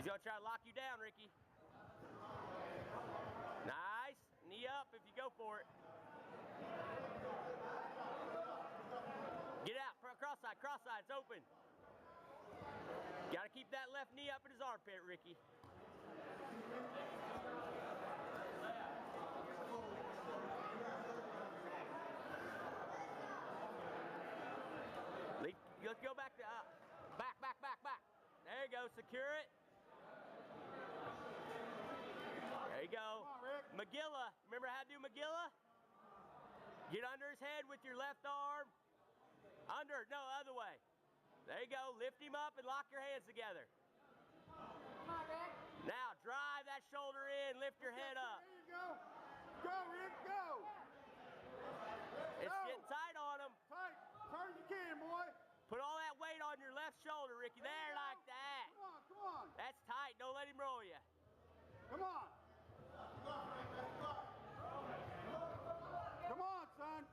He's gonna try to lock you down, Ricky. Nice. Knee up if you go for it. Get out. Cross side. Cross side. It's open. Got to keep that left knee up in his armpit, Ricky. Let's go back to back. There you go. Secure it. There you go. Magilla. Remember how to do Magilla? Get under his head with your left arm. Under. No, other way. There you go. Lift him up and lock your hands together. Come on, Rick. Now drive that shoulder in. Lift your head up. There you go. Go, Rick. Go. It's getting tight on him. Tight. Hard as you can, boy. Put all that weight on your left shoulder, Ricky. There, like that. Come on, come on. That's tight. Don't let him roll you. Come on. Come on, son.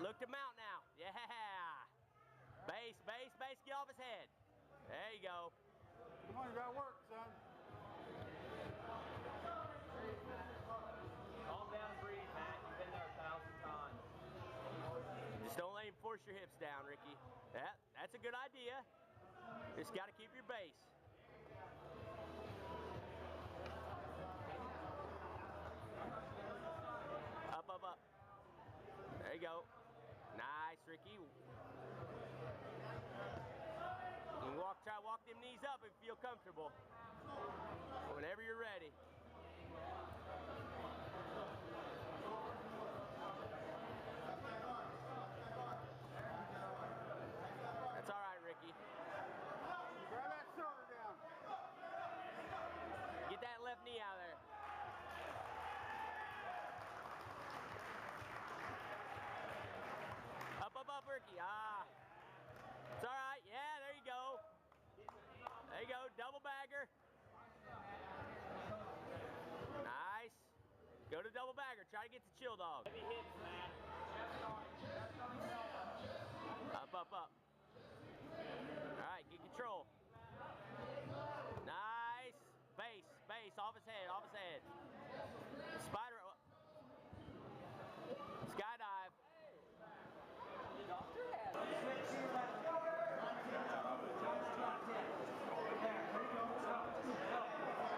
Look to mount now. Yeah. Base. Get off his head. There you go. Come on, you gotta work, son. Calm down and breathe, Matt. You've been there 1,000 times. Just don't let him force your hips down, Ricky. That's a good idea. Just got to keep your base. Up. There you go. Nice, Ricky. You can try to walk them knees up if you feel comfortable. Whenever you're ready. That's all right, Ricky. Grab that shoulder down. Get that left knee out of there. Up, Ricky. It's all right. Yeah, there you go. There you go. Double bagger. Nice. Go to double bagger. Try to get the chill dog. Heavy hits, Matt. Up. All right, get control. Nice. Base. Off his head. Spider. Skydive.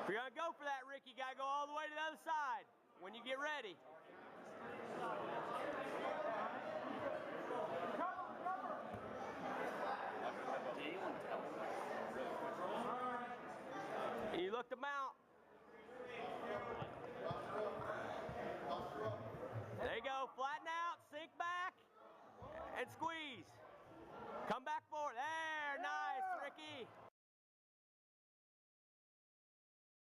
If you're gonna go for that, Rick, you gotta go all the way to the other side when you get ready. And you look to mount. There you go. Flatten out, sink back, and squeeze.